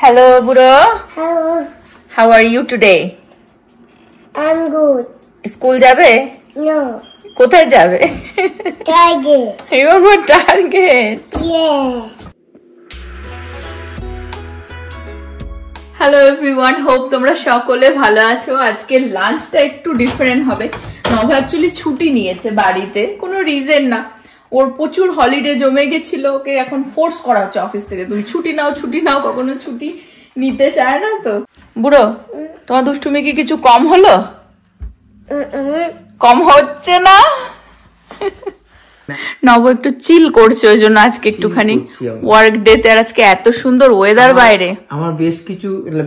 Hello, Buro. Hello. How are you today? I'm good. School যাবে? No. কোথায় যাবে? Target. You go Target. Yeah. Hello everyone, hope তোমরা সকলে ভালো আছো। আজকে লাঞ্চটা একটু ডিফারেন্ট হবে। নভা অ্যাকচুয়ালি ছুটি নিয়েছে বাড়িতে, কোনো রিজন না, ওর প্রচুর হলিডে জমে গেছিল, ওকে এখন ফোর্স করা হচ্ছে অফিস থেকে, তুমি ছুটি নাও, কখনো ছুটি নিতে চায় না। তো বুড়ো, তোমার দুষ্টুমি কি কিছু কম হলো? কম হচ্ছে না? নব একটু চিল করছে, ওই জন্য আজকে একটুখানি ওয়ার্ক ডে তে। আর আজকে এত সুন্দর ওয়েদার বাইরে। আমার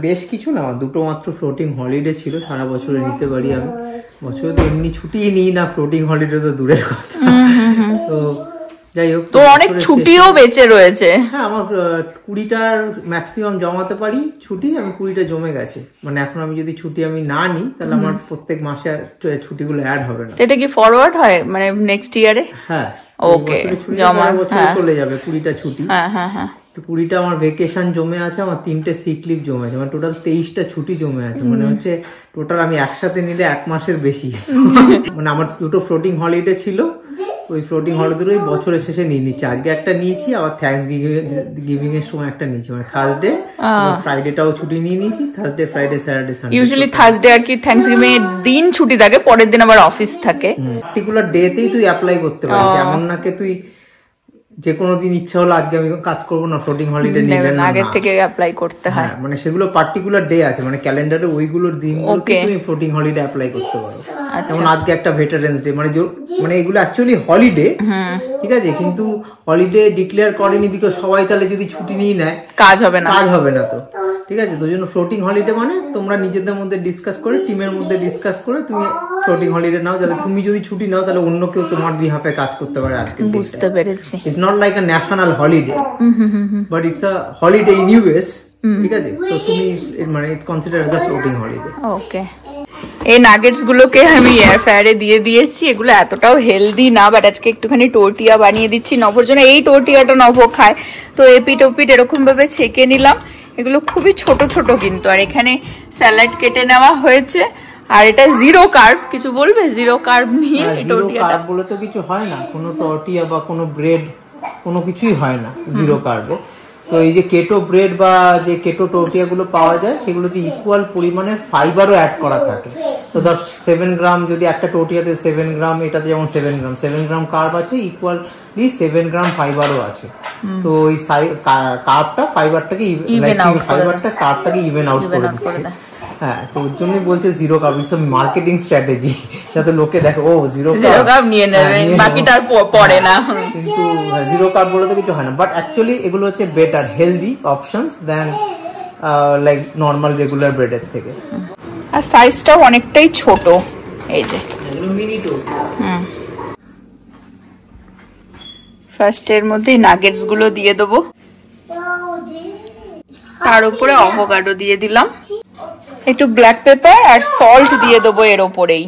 বেশ কিছু না, দুটো মাত্র ফ্লোটিং হলিডে ছিল, সারা বছরে নিতে পারি আমি। বছরে তো এমনি ছুটি নিই না, ফ্লোটিং হলিডে তো দূরের কথা। তো যাই হোক, তো অনেক ছুটিও বেঁচে রয়েছে। হ্যাঁ, আমার 20টার ম্যাক্সিমাম জমাতে পারি ছুটি, আমি 20টা জমে গেছে। মানে এখন আমি যদি ছুটি আমি না নিই, তাহলে আমার প্রত্যেক মাসে ছুটিগুলো অ্যাড হবে না। এটা কি ফরওয়ার্ড হয় মানে নেক্সট ইয়ারে? হ্যাঁ, ওকে, জমা চলে যাবে 20টা ছুটি। হ্যাঁ, তো 20টা আমার ভেকেশন জমে আছে, আমার 3টে সিক লিভ জমে আছে, মানে টোটাল 23টা ছুটি জমে আছে। মানে হচ্ছে টোটাল আমি একসাথে নিলে 1 মাসের বেশি। মানে আমার দুটো ফ্লোটিং হলিডে ছিল, ওই ফ্লোটিং হলিডে বছরের শেষে নিয়ে নিচ্ছি। আজকে একটা নিয়েছি, আবার থ্যাঙ্কস গিভিং এর সময় একটা নিয়েছি, মানে থার্সডে ফ্রাইডেটাও ছুটি নিয়ে নিয়েছি। Thursday, Friday, Saturday, Sunday. Usually Thursday আর কি থ্যাঙ্কস গিভিং এর দিন ছুটি থাকে, পরের দিন আবার অফিস থাকে। পার্টিকুলার ডেতেই তুই অ্যাপ্লাই করতে পারিস, এমন না কে তুই যে কোনো দিন ইচ্ছা হলো আজকে আমি কাজ করবো না, ফ্লোটিং হলিডে নেবেন না, আগে থেকে অ্যাপ্লাই করতে হয়। মানে সেগুলো পার্টিকুলার ডে আছে, মানে ক্যালেন্ডারে ওইগুলোর দিনগুলোতে তুমি ফ্লোটিং হলিডে অ্যাপ্লাই করতে পারো। যেমন আজকে একটা ভেটারেন্স ডে, মানে এগুলো অ্যাকচুয়ালি হলিডে, ঠিক আছে, কিন্তু হলিডে ডিক্লেয়ার করেনি বিকজ সবাই তাহলে যদি ছুটি নিয়ে নেয় কাজ হবে না, তো ঠিক আছে। তো জন্য ফ্লোটিং হলিডে মানে তোমরা নিজেদের মধ্যে ডিসকাস করে, টিমের মধ্যে ডিসকাস করে তুমি ফ্লোটিং হলিডে নাও, যাতে তুমি যদি ছুটি নাও তাহলে অন্য কেউ তোমার বিহাফে কাজ করতে পারে। আজকে বুঝতে পেরেছি, it's not like a national holiday, but it's a holiday in US, ঠিক আছে। তো তুমি মানে it's considered as a floating holiday. Okay, এই নাগেটস গুলোকে আমি এয়ার ফ্রায়ারে দিয়ে দিয়েছি। এগুলো এতটাও হেলদি না, বাট আজকে একটুখানি টোর্টিয়া বানিয়ে দিচ্ছি নভর জন্য। এই টোর্টিয়াটা নভ খায়, তো এপিট ওপিট এরকম ভাবে ছেঁকে নিলাম। এগুলো খুবই ছোট ছোট কিন্তু। আর এখানে স্যালাড কেটে নেওয়া হয়েছে, আর এটা জিরো কার্ব। কিছু বলবে জিরো কার্ব নিয়ে? জিরো কার্ব বলে তো কিছু হয় না, কোনো টর্টিয়া বা কোনো ব্রেড কোনো কিছুই হয় না জিরো কার্বে। তো এই যে কেটো ব্রেড বা যে কেটো টোর্টিয়া গুলো পাওয়া যায়, সেগুলোতে ইকুয়াল পরিমাণে ফাইবারও অ্যাড করা থাকে। তো ধর 7 গ্রাম যদি একটা টোর্টিয়াতে 7 গ্রাম, এটাতে যেমন 7 গ্রাম কার্ব আছে, ইকুয়ালি 7 গ্রাম ফাইবারও আছে। তো ওই কার্বটা ফাইবারটাকে কার্বটাকে ইভেন আউট করে দিচ্ছে। হ্যাঁ, তো ওর জন্যই বলছে zero carb, it's a marketing strategy, যাতে লোকে দেখে ও জিরো কার্ব নিয়ে নেবে, বাকিটা আর পড়ে না। কিন্তু জিরো কার্ব বলে তো কিছু হয় না, বাট অ্যাকচুয়ালি এগুলো হচ্ছে better healthy options than like normal regular ব্রেডের থেকে। আর সাইজটাও অনেকটাই ছোট, এই যে মিনি টো। ফার্স্ট এর মধ্যে নাগেটস গুলো দিয়ে দেবো, তার উপরে অ্যাভোকাডো দিয়ে দিলাম, একটু ব্ল্যাক পেপার আর সল্ট দিয়ে দেবো এর ওপরেই।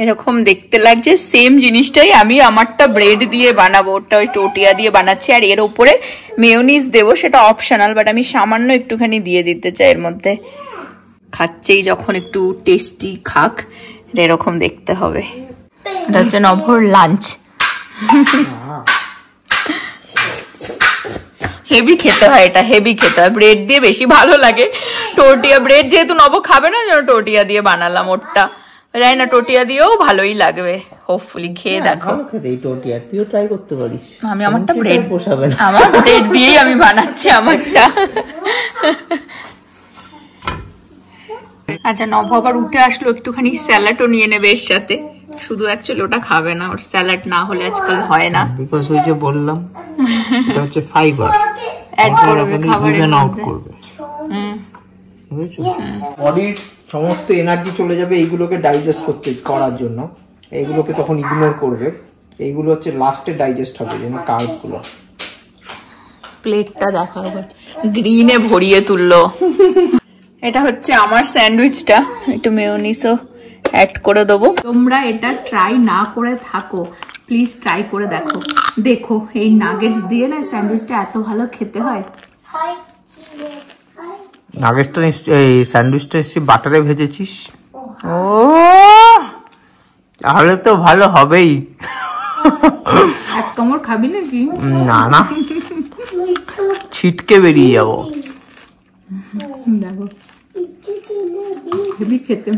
এরকম দেখতে লাগছে, সেম জিনিসটাই আমি আমারটা ব্রেড দিয়ে বানাবো, ওটা ওই টোটিয়া দিয়ে বানাচ্ছি। আর এর উপরে মেয়োনিজ দেবো, সেটা অপশনাল, বাট আমি সামান্য একটুখানি দিয়ে দিতে চাই এর মধ্যে। খাচ্ছেই যখন একটু টেস্টি খাক, এরকম দেখতে হবে। এটা হচ্ছে নভর লাঞ্চ। হেভি খেতে হয়, এটা হেভি খেতে হয়, ব্রেড দিয়ে বেশি ভালো লাগে। টোর্টিয়া ব্রেড যেহেতু নব খাবে না, যেন টোর্টিয়া দিয়ে বানালাম ওরটা, জানি না টোর্টিয়া দিয়েও ভালোই লাগবে। হোপফুলি খেয়ে দেখো। এই টোর্টিয়া তুইও ট্রাই করতে পারিস। আমি আমারটা ব্রেড পোষাবে না, আমার ব্রেড দিয়েই আমি বানাচ্ছি আমারটা। আচ্ছা, নব আবার উঠে আসলো, একটুখানি স্যালাডও নিয়ে নেবে এর সাথে। শুধু অ্যাকচুয়ালি ওটা খাবে না, ওর স্যালাড না হলে আজকাল হয় না, বিকজ ওই যে বললাম এটা হচ্ছে ফাইবার অ্যাড করবে খাবারের মধ্যে। বুঝেছো, বডির সমস্ত এনার্জি চলে যাবে এইগুলোকে ডাইজেস্ট করার জন্য, এইগুলোকে তখন ইগনোর করবে। এইগুলো হচ্ছে লাস্টে ডাইজেস্ট হবে, যেন কার্বগুলো। প্লেটটা দেখা হবে, গ্রিনে ভরিয়ে তুললো। এটা হচ্ছে আমার স্যান্ডউইচটা, একটু মেয়োনিজও অ্যাড করে দেবো। তোমরা এটা ট্রাই না করে থাকো, প্লিজ ট্রাই করে দেখো। দেখো এই নাগেটস দিয়ে না স্যান্ডউইচটা এত ভালো খেতে হয়। নাগেটসটা এই স্যান্ডউইচটা বাটারে ভেজেছিস? ও তাহলে তো ভালো হবেই। এক কামড় খাবি নাকি? না না, ছিটকে বেরিয়ে যাবো। দেখো হেভি খেতে।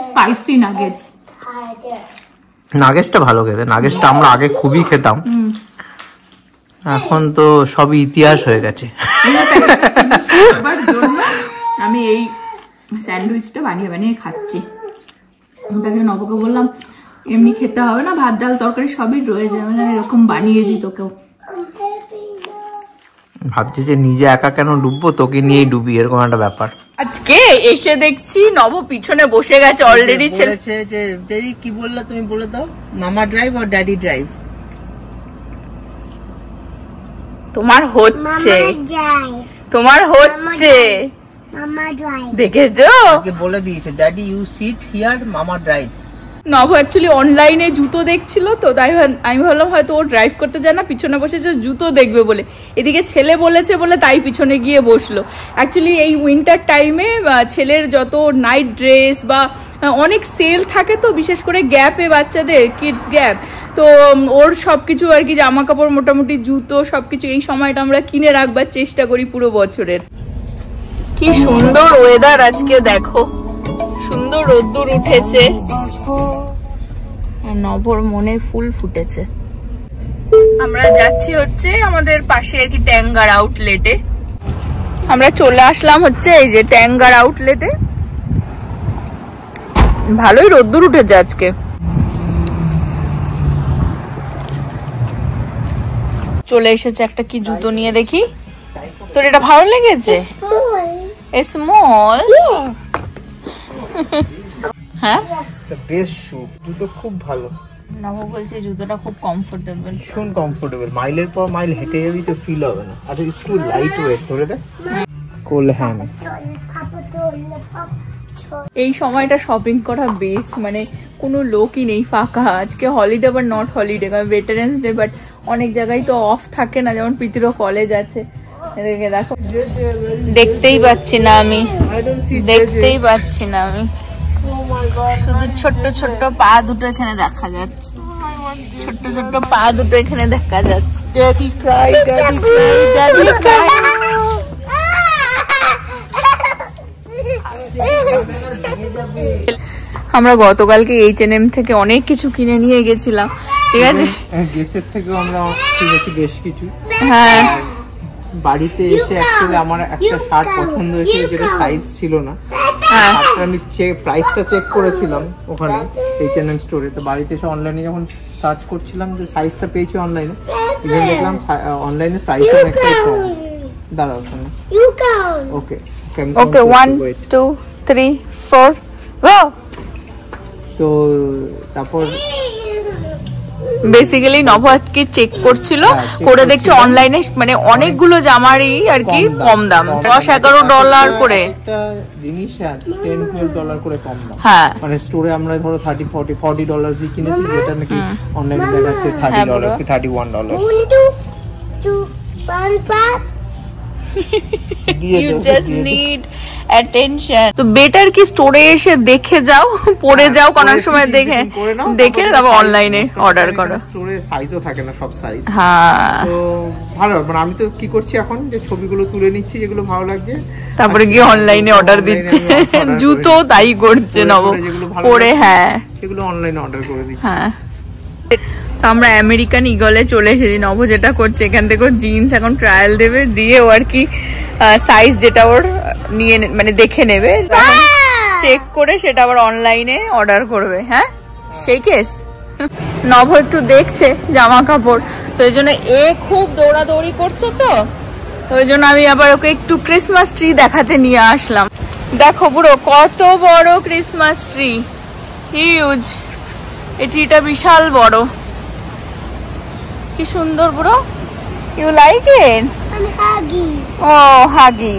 Spicy nuggets. নাগেটসটা ভালো খেতে, নাগেটসটা আমরা আগে খুবই খেতাম, এখন তো সবই ইতিহাস হয়ে গেছে। আমি এই স্যান্ডউইচটা বানিয়ে বানিয়ে খাচ্ছি। নবকে বললাম এমনি খেতে হবে না, ভাত ডাল তরকারি সবই রয়েছে, এরকম বানিয়ে দিই তোকেও। ভাবছি যে নিজে একা কেন ডুববো, তোকে নিয়েই ডুবি, এরকম একটা ব্যাপার। আজকে এসে দেখছি নব পিছনে বসে গেছে অলরেডি। বলেছে যে ড্যাডি কি বললা তুমি, বলে দাও মামা ড্রাইভ আর ড্যাডি ড্রাইভ। তোমার হচ্ছে, তোমার হচ্ছে, দেখেছো? বলে দিয়েছে ড্যাডি ইউ সিট হিয়ার, মামা ড্রাইভ। নব অ্যাকচুয়ালি অনলাইনে জুতো দেখছিল তো, তাই আমি ভাবলাম হয়তো ও ড্রাইভ করতে যায় না, পিছনে বসেছে জুতো দেখবে বলে। এদিকে ছেলে বলেছে বলে তাই পিছনে গিয়ে বসলো। অ্যাকচুয়ালি এই উইন্টার টাইমে ছেলের যত নাইট ড্রেস বা অনেক সেল থাকে তো, বিশেষ করে গ্যাপে বাচ্চাদের, কিডস গ্যাপ, তো ওর সবকিছু আর কি, জামা কাপড় মোটামুটি জুতো সবকিছু এই সময়টা আমরা কিনে রাখবার চেষ্টা করি পুরো বছরের। কি সুন্দর ওয়েদার আজকে, দেখো সুন্দর রোদ্দুর উঠেছে আর নভর মনে ফুল ফুটেছে। আমরা যাচ্ছি হচ্ছে আমাদের পাশে আর কি ট্যাঙ্গার আউটলেটে। আমরা চলে আসলাম হচ্ছে এই যে ট্যাঙ্গার আউটলেটে। ভালোই রোদ্দুর উঠেছে আজকে। চলে এসেছে একটা কি জুতো নিয়ে দেখি। তোর এটা ভালো লেগেছে? স্মল। হ্যাঁ বেস্ট শু, জুতো খুব ভালো। নব বলছে জুতোটা খুব কমফোর্টেবল, ভীষণ কমফোর্টেবল, মাইলের পর মাইল হেঁটে যাবি তো ফিল হবে না। আর ইটস টু লাইট ওয়েট, ধরে দেখ কোলহ্যান। এই সময়টা শপিং করা বেস্ট, মানে কোনো লোকই নেই, ফাঁকা। আজকে হলিডে বাট নট হলিডে, কারণ ভেটারেন্স ডে, বাট অনেক জায়গায় তো অফ থাকে না, যেমন পিতিরও কলেজ আছে। দেখো দেখতেই পাচ্ছি না আমি, দেখতেই পাচ্ছি না আমি, শুধু ছোট্ট ছোট্ট পা দুটো এখানে দেখা যাচ্ছে, ছোট্ট ছোট্ট পা দুটো এখানে দেখা যাচ্ছে। Daddy Cry, daddy Cry, daddy Cry. আমরা গতকালকে H&M থেকে অনেক কিছু কিনে নিয়ে গেছিলাম, ঠিক আছে? গেসের থেকেও আমরা কিনেছি বেশ কিছু। হ্যাঁ, বাড়িতে এসে অ্যাকচুয়ালি আমার একটা শার্ট পছন্দ হয়েছে, যেটা সাইজ ছিল না। আমি প্রাইসটা চেক করেছিলাম ওখানে H&M স্টোরে, তো বাড়িতে এসে অনলাইনে যখন সার্চ করছিলাম যে সাইজটা পেয়েছি অনলাইনে, দেখলাম অনলাইনে প্রাইস অনেকটাই কম। দাঁড়াও ওখানে, ওকে ওকে 1 2 3 4 গো। তো তারপর বেসিক্যালি নভ আজকে চেক করছিল, করে দেখছে অনলাইনে মানে অনেকগুলো জামারই আর কি কম দাম, $10-11 করে একটা জিনিস, $10-12 করে কম দাম। হ্যাঁ, মানে স্টোরে আমরা ধরো $30-40 দিয়ে কিনেছি, যেটা নাকি অনলাইনে দেখাচ্ছে $30 কি $31। You just need attention. তো বেটার কি স্টোরে এসে দেখে যাও, পরে যাও, কোন সময় দেখে তারপর অনলাইনে অর্ডার করো। স্টোরে সাইজও থাকে না সব সাইজ। হ্যাঁ, তো ভালো। মানে আমি তো কি করছি এখন, যে ছবিগুলো তুলে নিচ্ছি যেগুলো ভালো লাগছে, তারপরে গিয়ে অনলাইনে অর্ডার দিচ্ছে। জুতো তাই করছে নব, পরে হ্যাঁ সেগুলো অনলাইনে অর্ডার করে দিচ্ছি। হ্যাঁ, আমরা আমেরিকান ইগলে চলে এসেছি। নব যেটা করছে, এখান থেকে জিন্স এখন ট্রায়াল দেবে, দিয়ে ও আর কি সাইজ যেটা ওর নিয়ে মানে দেখে নেবে, চেক করে সেটা আবার অনলাইনে অর্ডার করবে। হ্যাঁ, সেই কেস। নব একটু দেখছে জামা কাপড়, তো এই জন্য এ খুব দৌড়াদৌড়ি করছে, তো ওই জন্য আমি আবার ওকে একটু ক্রিসমাস ট্রি দেখাতে নিয়ে আসলাম। দেখো পুরো কত বড় ক্রিসমাস ট্রি, হিউজ। এই ট্রিটা বিশাল বড়, কি সুন্দর পুরো। You like it? ও হাগি।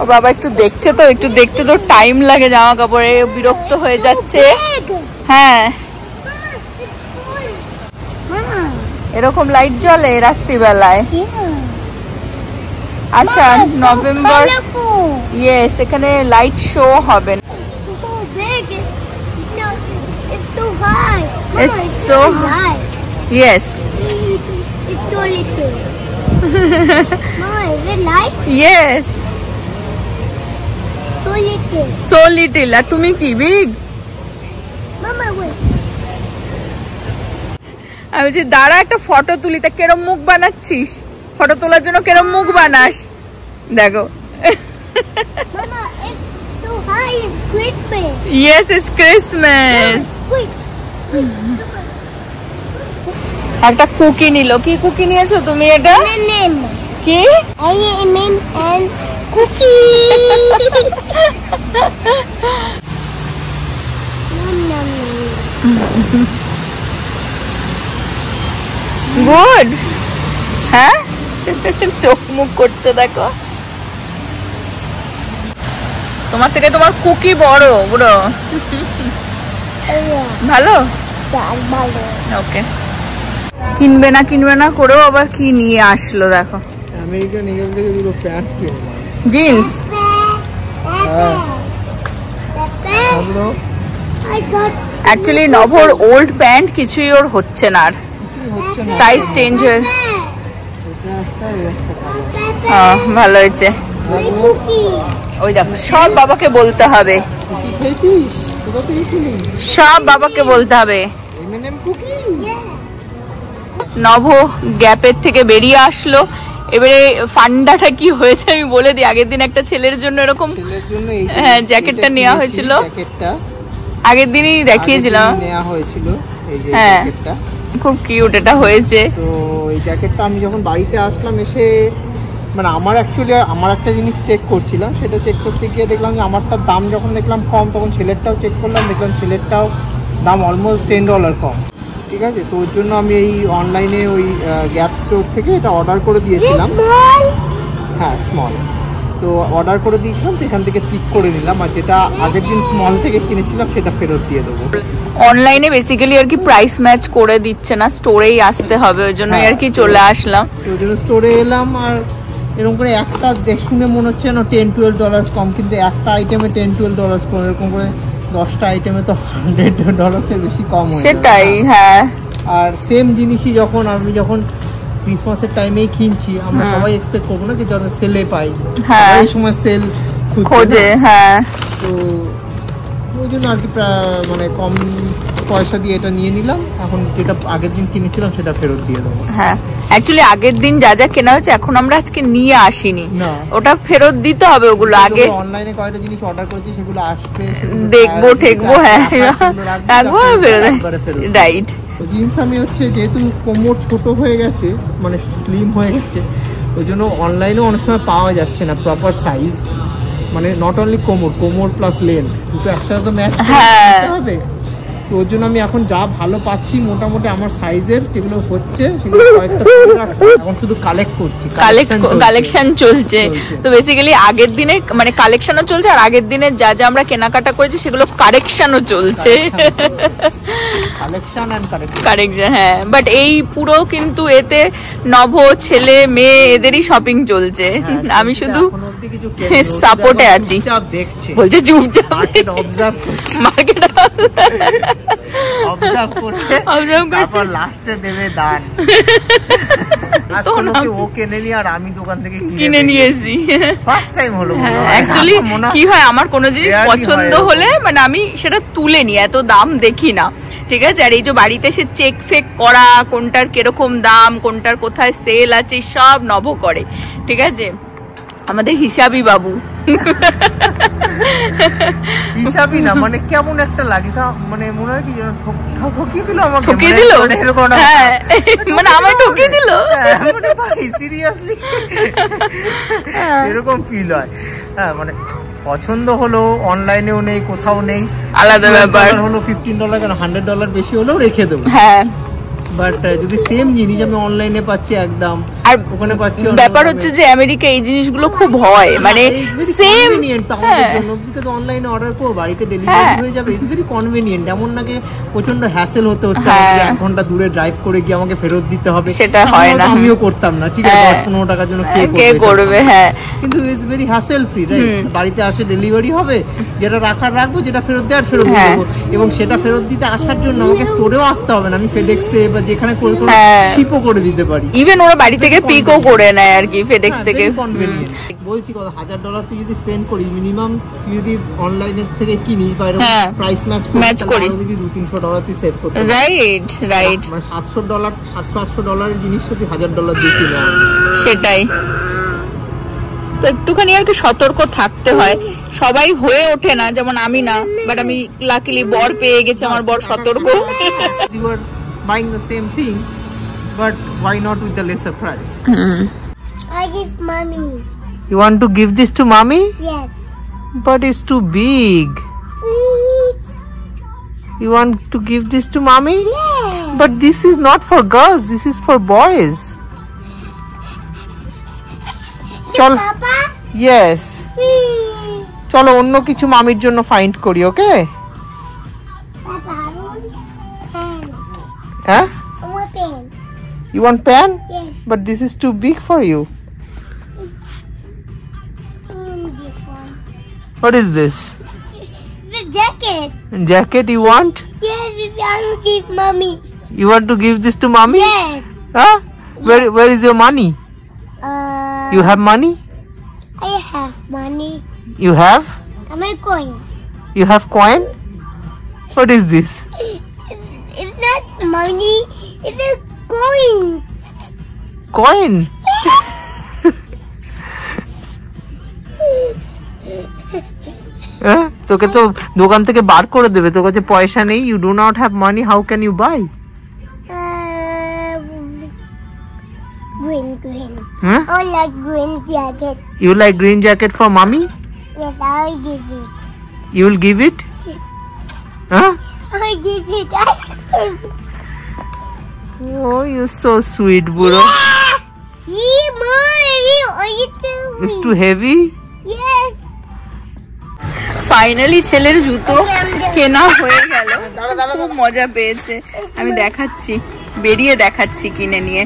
ও বাবা একটু দেখছে, তো একটু দেখতে তো টাইম লাগে, জামা কাপড়ে বিরক্ত হয়ে যাচ্ছে। হ্যাঁ এরকম লাইট জ্বলে রাত্রিবেলায়। আচ্ছা নভেম্বর, ইয়েস, এখানে লাইট শো হবে। It's so high. Yes. It's so little. Mama, is it light? Yes. So little. So little. আর তুমি কি বিগ? Mama, wait. আমি বলছি দাঁড়া একটা ফটো তুলি। তা কেরম মুখ বানাচ্ছিস? ফটো তোলার জন্য কেরম মুখ বানাস? দেখো। Mama, it's so high. It's Christmas. Yes, it's Christmas. Quick. একটা কুকি নিল। কি কুকি নিয়েছো তুমি এটা? Name. কি? I-M-M and cookie. গুড। হ্যাঁ চোখ মুখ করছে দেখো। তোমার থেকে তোমার কুকি বড় বুড়ো। ভালো। ওকে। কিনবে না করেও আবার কি নিয়ে আসলো দেখো। আমেরিকান ইগল থেকে দুটো প্যান্ট কিনলাম। জিন্স। অ্যাকচুয়ালি নভর ওল্ড প্যান্ট কিছুই ওর হচ্ছে না আর, সাইজ চেঞ্জ হয়ে। ভালো হয়েছে। ওই দেখো সব বাবাকে বলতে হবে, সব বাবাকে বলতে হবে। নভ গ্যাপের থেকে বেরিয়ে আসলো। এবারে ফান্ডাটা কি হয়েছে আমি বলে দিই। আগের দিন একটা ছেলের জন্য এরকম হ্যাঁ জ্যাকেটটা নেওয়া হয়েছিল, আগের দিনই দেখিয়েছিলাম। হ্যাঁ খুব কিউট এটা হয়েছে। তো এই জ্যাকেটটা আমি যখন বাড়িতে আসলাম এসে মানে আমার অ্যাকচুয়ালি আমার একটা জিনিস চেক করছিলাম, সেটা চেক করতে গিয়ে দেখলাম যে আমারটার দাম যখন দেখলাম কম, তখন ছেলেরটাও চেক করলাম, দেখলাম ছেলেরটাও দাম অলমোস্ট $10 কম। ঠিক আছে, তো ওর জন্য আমি এই অনলাইনে ওই গ্যাপ স্টোর থেকে এটা অর্ডার করে দিয়েছিলাম। হ্যাঁ স্মল, তো অর্ডার করে দিয়েছিলাম, তো এখান থেকে পিক করে নিলাম। আর যেটা আগের দিন স্মল থেকে কিনেছিলাম সেটা ফেরত দিয়ে দেবো। অনলাইনে বেসিক্যালি আর কি প্রাইস ম্যাচ করে দিচ্ছে না, স্টোরেই আসতে হবে, ওই জন্যই আর কি চলে আসলাম। ওই জন্য স্টোরে এলাম। আর এরকম করে একটা শুনে মনে হচ্ছে না $10-12 কম, কিন্তু একটা আইটেমে $10-12 কম, এরকম করে 10টা আইটেমে তো $100 বেশি কম হয়। সেটাই হ্যাঁ। আর সেম জিনিসই যখন ক্রিসমাসের টাইমেই কিনছি, আমরা সবাই এক্সপেক্ট করবো না কি যখন সেলে পাই, হ্যাঁ এই সময় সেল খোঁজে। হ্যাঁ, তো ওই জন্য আর কি মানে কম পয়সা দিয়ে এটা নিয়ে নিলাম। এখন যেটা আগের দিন কিনেছিলাম সেটা ফেরত দিয়ে দেবো। হ্যাঁ অ্যাকচুয়ালি আগের দিন যা যা কেনা হয়েছে এখন আমরা আজকে নিয়ে আসিনি, ওটা ফেরত দিতে হবে। ওগুলো আগে অনলাইনে কয়েকটা জিনিস অর্ডার করেছি, সেগুলো আসবে, দেখবো ঠেকবো। হ্যাঁ রাখবো রাইট। জিন্স আমি হচ্ছে যেহেতু কোমর ছোট হয়ে গেছে, মানে স্লিম হয়ে গেছে, ওই জন্য অনলাইনেও অনেক সময় পাওয়া যাচ্ছে না প্রপার সাইজ, মানে নট অনলি কোমর প্লাস লেন্থ দুটো একসাথে তো ম্যাচ করতে হবে। তো ওর জন্য আমি এখন যা ভালো পাচ্ছি মোটামুটি আমার সাইজের যেগুলো হচ্ছে সেগুলো কয়েকটা রাখছি, এখন শুধু কালেক্ট করছি, কালেকশন চলছে। তো বেসিক্যালি আগের দিনে মানে কালেকশনও চলছে, আর আগের দিনে যা যা আমরা কেনাকাটা করেছি সেগুলো কারেকশনও চলছে। কারেকশন হ্যাঁ, বাট এই পুরো কিন্তু এতে নভ ছেলে মেয়ে এদেরই শপিং চলছে, আমি শুধু সাপোর্টে আছি। বলছে চুপচাপ মার্কেট অবজার্ভ করতে, তারপর লাস্টে দেবে দান। ও কেনেনি আর আমি দোকান থেকে কিনে নিয়েছি, ফার্স্ট টাইম হলো। অ্যাকচুয়ালি কি হয়, আমার কোনো জিনিস পছন্দ হলে মানে আমি সেটা তুলে নিই, এত দাম দেখি না। ঠিক আছে, আর এই যে বাড়িতে সে চেক ফেক করা, কোনটার কিরকম দাম, কোনটার কোথায় সেল আছে, সব নভ করে। ঠিক আছে, আমাদের হিসাবই বাবু। হিসাবই না, মানে কেমন একটা লাগে, মানে মনে হয় কি ঠকিয়ে দিল আমাকে, ঠকিয়ে দিল। হ্যাঁ মানে আমায় ঠকিয়ে দিল, মানে ভাই সিরিয়াসলি এরকম ফিল হয়। হ্যাঁ মানে পছন্দ হলো, অনলাইনেও নেই, কোথাও নেই, আলাদা ব্যাপার। হলো $15 কেন $100 বেশি হলেও রেখে দেবো। হ্যাঁ, বাট যদি সেম জিনিস আমি অনলাইনে পাচ্ছি একদম আর ওখানে পাচ্ছি ব্যাপার হচ্ছে যে আমেরিকা এই জিনিসগুলো খুব হয়, মানে সেম অনলাইনে অর্ডার করো, বাড়িতে ডেলিভারি হয়ে যাবে। It's very convenient. এমন নাকি প্রচন্ড হ্যাসেল হতে হচ্ছে, 1 ঘন্টা দূরে ড্রাইভ করে গিয়ে আমাকে ফেরত দিতে হবে, সেটা হয় না। আমিও করতাম না, ঠিক আছে, 10-15 টাকার জন্য কে করবে। হ্যাঁ, কিন্তু it's very hassle free, right? বাড়িতে আসে ডেলিভারি হবে, যেটা রাখার রাখবো, যেটা ফেরত দেওয়ার ফেরত দেবো, এবং সেটা ফেরত দিতে আসার জন্য আমাকে স্টোরেও আসতে হবে না, আমি ফেডেক্সে বা যেখানে শিপও করে দিতে পারি। ইভেন ওরা বাড়ি থেকে পিকও করে নেয় আর কি, ফেডেক্স থেকে। বলছি কত $1000 তুই যদি স্পেন্ড করিস, মিনিমাম তুই যদি অনলাইনের থেকে কিনিস বা প্রাইস ম্যাচ করিস, $200-300 তুই সেভ করতে পারবি। রাইট, মানে $700-800 জিনিসটা তুই $1000 দিয়ে কিনে আনবি। সেটাই তো, একটুখানি আর কি সতর্ক থাকতে হয়। সবাই হয়ে ওঠে না, যেমন আমি না, বাট আমি লাকিলি বর পেয়ে গেছে, আমার বর সতর্ক। You are buying the same thing, but why not with the lesser price? I give mommy. You want to give this to mommy? Yes. But it's too big. Please. You want to give this to mommy? Yes. But this is not for girls, this is for boys. চল, Papa? yes. চলো অন্য কিছু মামির জন্য find করি, ওকে? Papa, I want pen. হ্যাঁ? I want pen. You want pen? Yes. But this is too big for you. This one. What is this? The jacket. Jacket you want? Yes, I will give mommy. You want to give this to mommy? Yes. Huh? Where is your money? You have money? I have money. You have? I'm a coin. You have coin? What is this? It's not money. It's a coin. Coin? তোকে তো দোকান থেকে বার করে দেবে, তোর কাছে পয়সা নেই, you do not have money, how can you buy? Green. Huh? I like green jacket. You like green jacket for mommy? Yes, I'll give it. You will give it? Huh? I'll give it. Oh, you're so sweet, Buro. It's too heavy? Yes. Finally ছেলের জুতো কেনা হয়ে গেল, খুব মজা পেয়েছে। আমি দেখাচ্ছি, বেরিয়ে দেখাচ্ছি কিনে নিয়ে।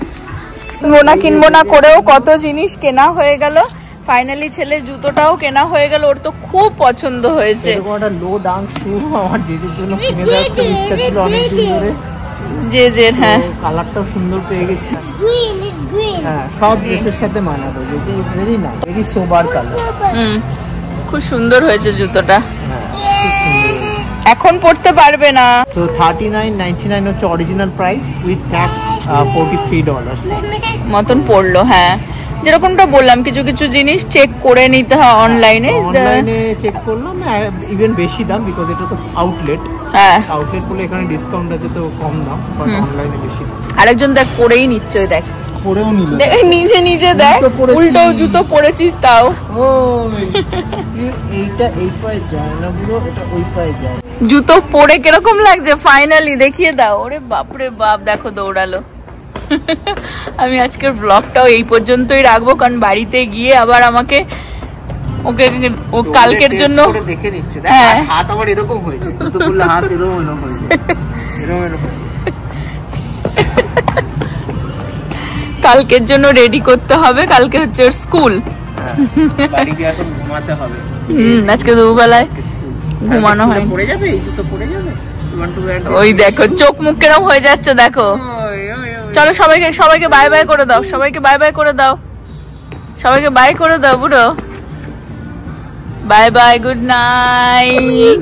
কিনবো না করেও কত জিনিস কেনা হয়ে গেল। ফাইনালি ছেলের জুতোটাও কেনা হয়ে গেল, ওর তো খুব পছন্দ হয়েছে। একটা লো ডাং শু আমার জেজের জন্য কিনে দেওয়ার ইচ্ছা ছিল অনেক দিন ধরে। জেজের, হ্যাঁ, কালারটাও সুন্দর পেয়ে গেছি। Green. হ্যাঁ, সব ড্রেসের সাথে মানাবে। জেজে is very nice, very sober colour. খুব সুন্দর হয়েছে জুতোটা। এখন পড়তে পারবে না। তো $39.99 হচ্ছে অরিজিনাল প্রাইস, উইথ ট্যাক্স $43 মতন পড়লো। হ্যাঁ, যেরকমটা বললাম, কিছু কিছু জিনিস চেক করে নিতে হয় অনলাইনে। চেক করলাম, ইভেন বেশি দাম, বিকজ এটা তো আউটলেট। হ্যাঁ, আউটলেট বলে এখানে ডিসকাউন্ট আছে, তো কম দাম, বাট অনলাইনে বেশি দাম। আরেকজন দেখ পরেই নিশ্চয়, দেখ পরেও নিল, নিজে দেখ, উল্টো জুতো পরেছিস তাও। ও এইটা এই পায়ে যায় না পুরো, এটা ওই পায়ে যায়। জুতো পরে কিরকম লাগছে ফাইনালি দেখিয়ে দাও। ওরে বাপরে বাপ, দেখো দৌড়ালো। আমি আজকের ব্লগটাও এই পর্যন্তই রাখবো, কারণ বাড়িতে গিয়ে আবার আমাকে ও কালকের জন্য দেখে নিচ্ছে। হ্যাঁ, হাত আবার এরকম হয়েছে, তো বললে হাত এরকম হয়ে যায়, এরকম। কালকের জন্য রেডি করতে হবে, কালকে হচ্ছে ওর স্কুল। বাড়ি গিয়ে এখন ঘুমাতে হবে। আজকে দুবেলায় ঘুমানো হয়, পড়ে যাবে, এই জুতো পড়ে যাবে। ওই দেখো চোখ মুখ কেরম হয়ে যাচ্ছে, দেখো। চলো সবাইকে বাই বাই করে দাও, সবাইকে বাই বাই করে দাও, সবাইকে বাই করে দাও বুড়ো। Bye bye, good night.